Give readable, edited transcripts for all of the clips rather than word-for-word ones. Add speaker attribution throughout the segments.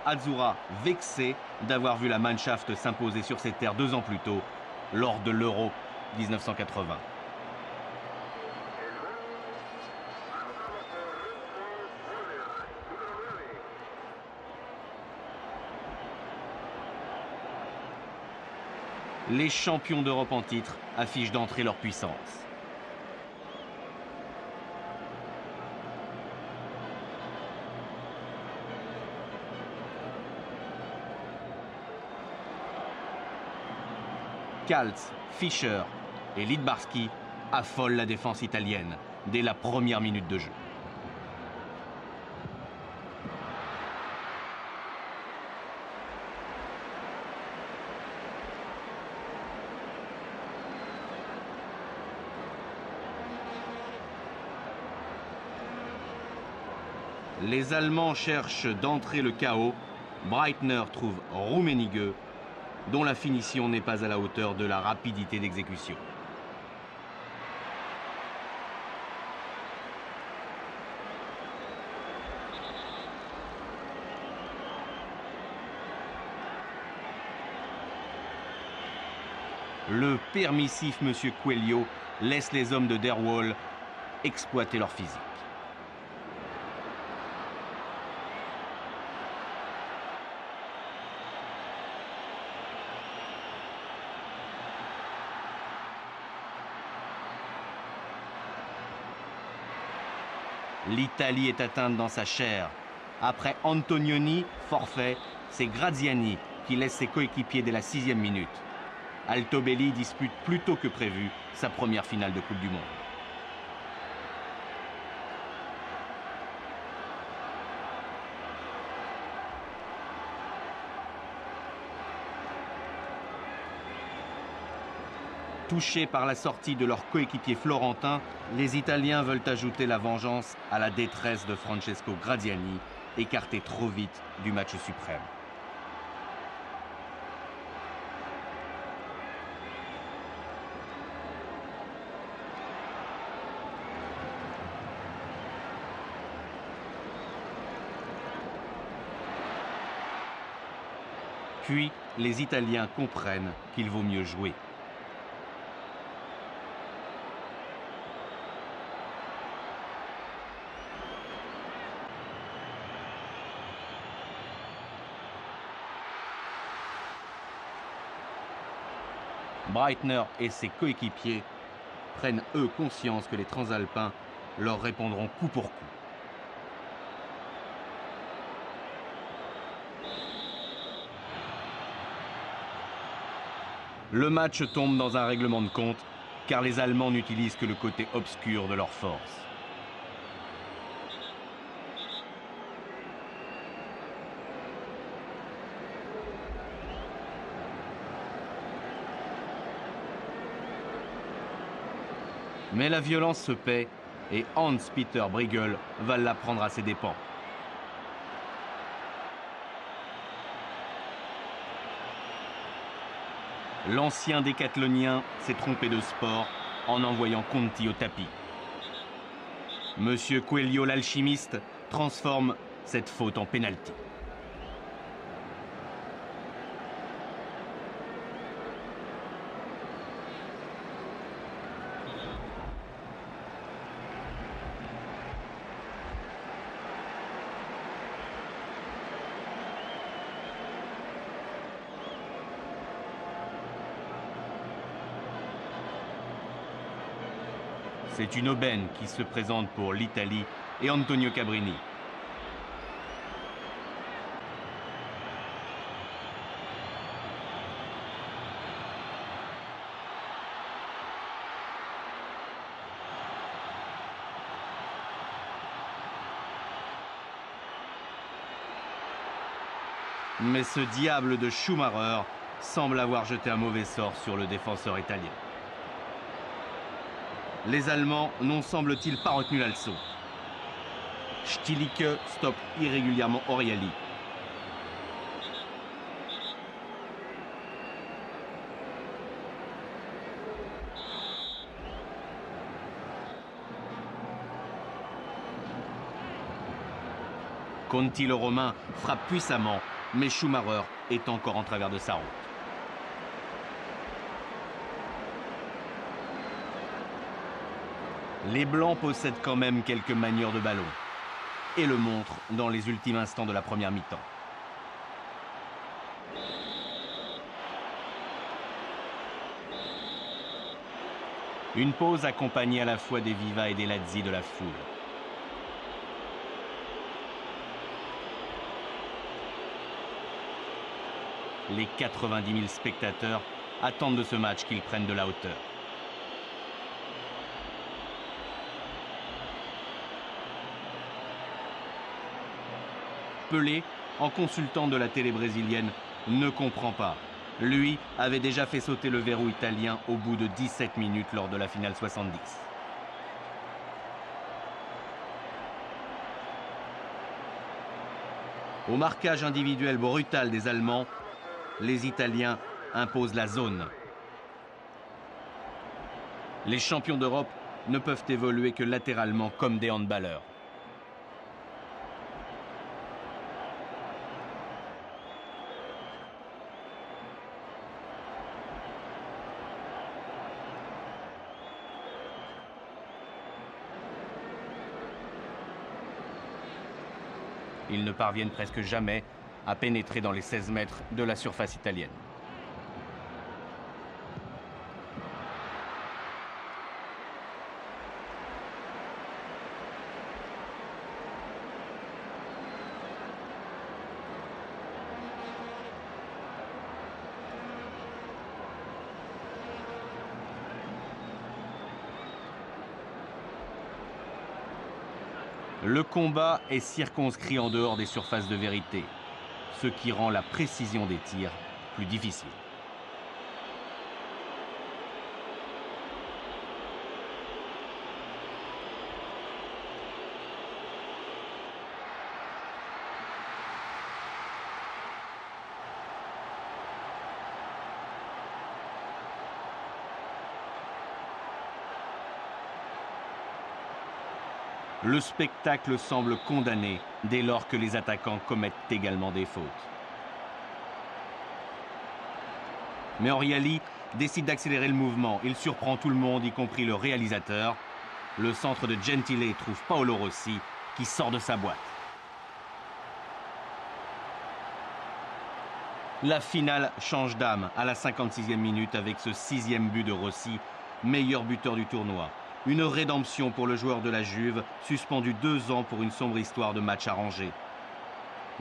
Speaker 1: Azzurra vexée d'avoir vu la Mannschaft s'imposer sur ses terres 2 ans plus tôt, lors de l'Euro 1980. Les champions d'Europe en titre affichent d'entrée leur puissance. Kaltz, Fischer et Lidbarski affolent la défense italienne dès la première minute de jeu. Les Allemands cherchent d'entrer le chaos. Breitner trouve Rummenigge, dont la finition n'est pas à la hauteur de la rapidité d'exécution. Le permissif Monsieur Coelho laisse les hommes de Der Waal exploiter leur physique. L'Italie est atteinte dans sa chair. Après Antonioni, forfait, c'est Graziani qui laisse ses coéquipiers dès la 6e minute. Altobelli dispute plus tôt que prévu sa première finale de Coupe du Monde. Touchés par la sortie de leur coéquipier florentin, les Italiens veulent ajouter la vengeance à la détresse de Francesco Graziani, écarté trop vite du match suprême. Puis, les Italiens comprennent qu'il vaut mieux jouer. Breitner et ses coéquipiers prennent eux conscience que les Transalpins leur répondront coup pour coup. Le match tombe dans un règlement de compte car les Allemands n'utilisent que le côté obscur de leur force. Mais la violence se paie et Hans-Peter Briegel va la prendre à ses dépens. L'ancien décathlonien s'est trompé de sport en envoyant Conti au tapis. Monsieur Coelho l'alchimiste transforme cette faute en pénalty. C'est une aubaine qui se présente pour l'Italie et Antonio Cabrini. Mais ce diable de Schumacher semble avoir jeté un mauvais sort sur le défenseur italien. Les Allemands n'ont, semble-t-il, pas retenu la leçon. Stilicke stoppe irrégulièrement Oriali. Conti le Romain frappe puissamment mais Schumacher est encore en travers de sa route. Les Blancs possèdent quand même quelques manieurs de ballon et le montrent dans les ultimes instants de la première mi-temps. Une pause accompagnée à la fois des vivas et des lazzi de la foule. Les 90 000 spectateurs attendent de ce match qu'il prenne de la hauteur. Pelé, en consultant de la télé brésilienne, ne comprend pas. Lui avait déjà fait sauter le verrou italien au bout de 17 minutes lors de la finale 70. Au marquage individuel brutal des Allemands, les Italiens imposent la zone. Les champions d'Europe ne peuvent évoluer que latéralement comme des handballeurs. Ils ne parviennent presque jamais à pénétrer dans les 16 mètres de la surface italienne. Le combat est circonscrit en dehors des surfaces de vérité, ce qui rend la précision des tirs plus difficile. Le spectacle semble condamné dès lors que les attaquants commettent également des fautes. Mais Oriali décide d'accélérer le mouvement. Il surprend tout le monde, y compris le réalisateur. Le centre de Gentile trouve Paolo Rossi qui sort de sa boîte. La finale change d'âme à la 56e minute avec ce 6e but de Rossi, meilleur buteur du tournoi. Une rédemption pour le joueur de la Juve, suspendu 2 ans pour une sombre histoire de match arrangé.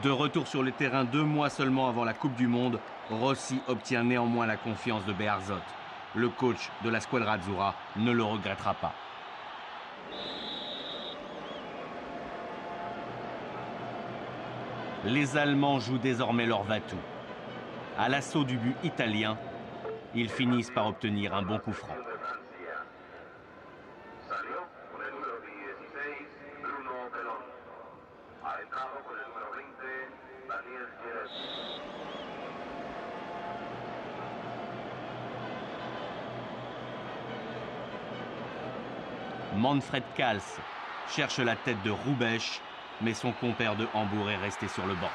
Speaker 1: De retour sur le terrain 2 mois seulement avant la Coupe du Monde, Rossi obtient néanmoins la confiance de Bearzot. Le coach de la Squadra Azzurra ne le regrettera pas. Les Allemands jouent désormais leur va-tout. À l'assaut du but italien, ils finissent par obtenir un bon coup franc. Manfred Kals cherche la tête de Hrubesch, mais son compère de Hambourg est resté sur le banc.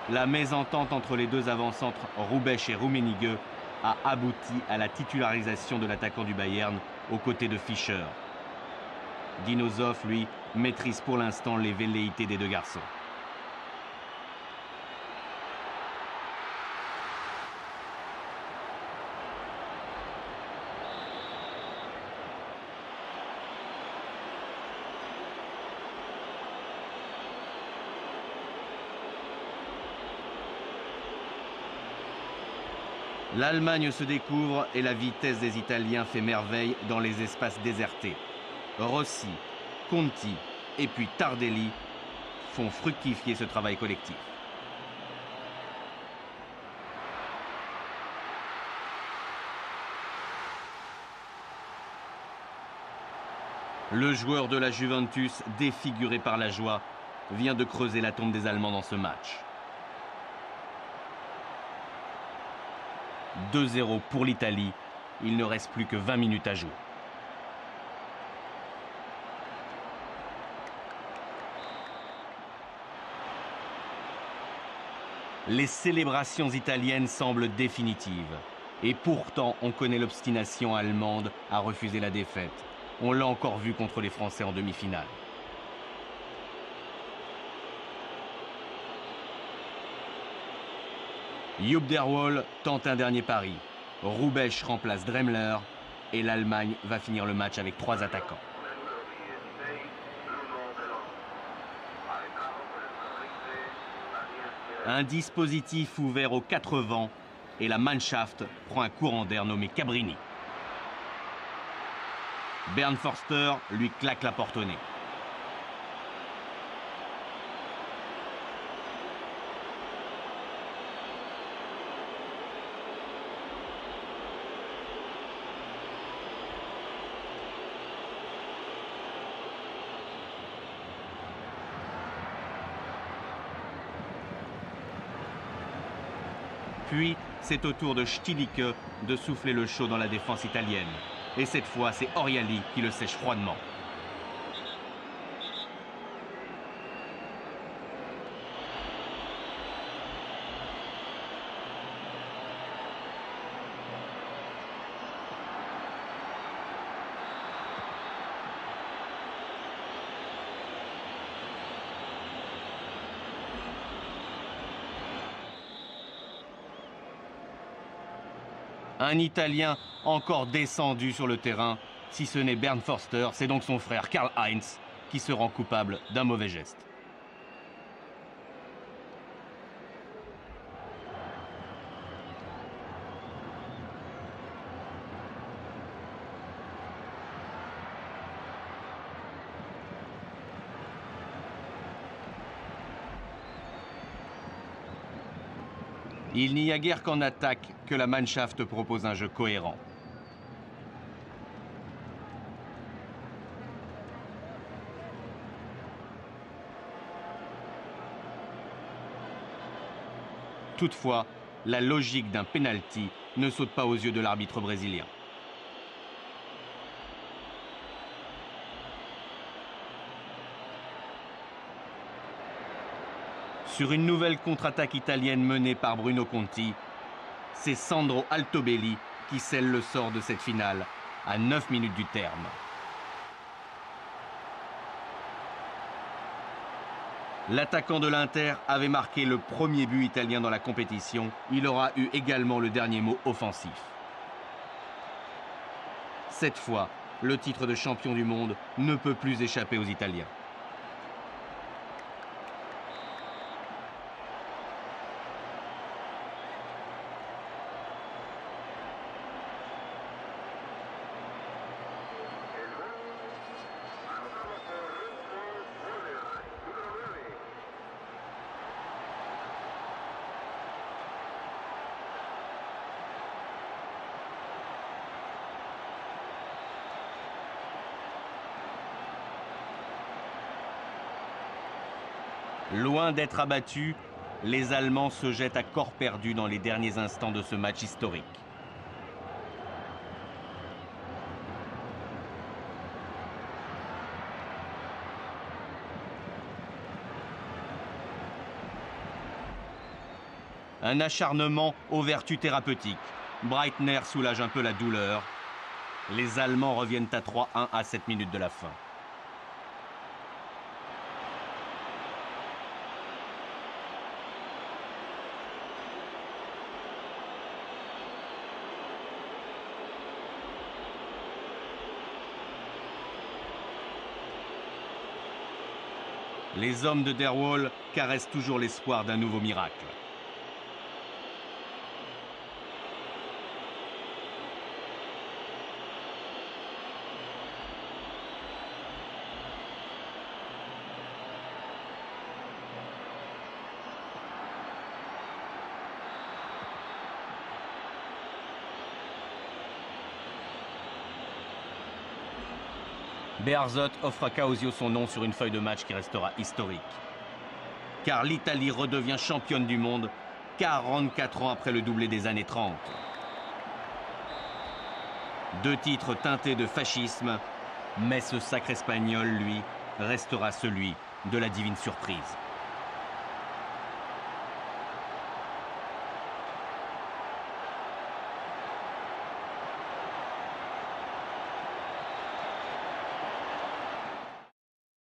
Speaker 1: La mésentente entre les deux avant-centres Hrubesch et Rummenigge a abouti à la titularisation de l'attaquant du Bayern aux côtés de Fischer. Dino Zoff, lui, maîtrise pour l'instant les velléités des deux garçons. L'Allemagne se découvre et la vitesse des Italiens fait merveille dans les espaces désertés. Rossi, Conti et puis Tardelli font fructifier ce travail collectif. Le joueur de la Juventus, défiguré par la joie, vient de creuser la tombe des Allemands dans ce match. 2-0 pour l'Italie. Il ne reste plus que 20 minutes à jouer. Les célébrations italiennes semblent définitives. Et pourtant, on connaît l'obstination allemande à refuser la défaite. On l'a encore vu contre les Français en demi-finale. Joop Derwall tente un dernier pari. Hrubesch remplace Dremler et l'Allemagne va finir le match avec 3 attaquants. Un dispositif ouvert aux 4 vents et la Mannschaft prend un courant d'air nommé Cabrini. Bernd Förster lui claque la porte au nez. Puis, c'est au tour de Stilicke de souffler le chaud dans la défense italienne. Et cette fois, c'est Oriali qui le sèche froidement. Un Italien encore descendu sur le terrain. Si ce n'est Bernd Förster, c'est donc son frère Karl-Heinz qui se rend coupable d'un mauvais geste. Il n'y a guère qu'en attaque que la Mannschaft propose un jeu cohérent. Toutefois, la logique d'un penalty ne saute pas aux yeux de l'arbitre brésilien. Sur une nouvelle contre-attaque italienne menée par Bruno Conti, c'est Sandro Altobelli qui scelle le sort de cette finale à 9 minutes du terme. L'attaquant de l'Inter avait marqué le premier but italien dans la compétition. Il aura eu également le dernier mot offensif. Cette fois, le titre de champion du monde ne peut plus échapper aux Italiens. Loin d'être abattus, les Allemands se jettent à corps perdu dans les derniers instants de ce match historique. Un acharnement aux vertus thérapeutiques. Breitner soulage un peu la douleur. Les Allemands reviennent à 3-1 à 7 minutes de la fin. Les hommes de Derwall caressent toujours l'espoir d'un nouveau miracle. Bearzot offre à Caosio son nom sur une feuille de match qui restera historique. Car l'Italie redevient championne du monde 44 ans après le doublé des années 30. 2 titres teintés de fascisme, mais ce sacre espagnol, lui, restera celui de la divine surprise.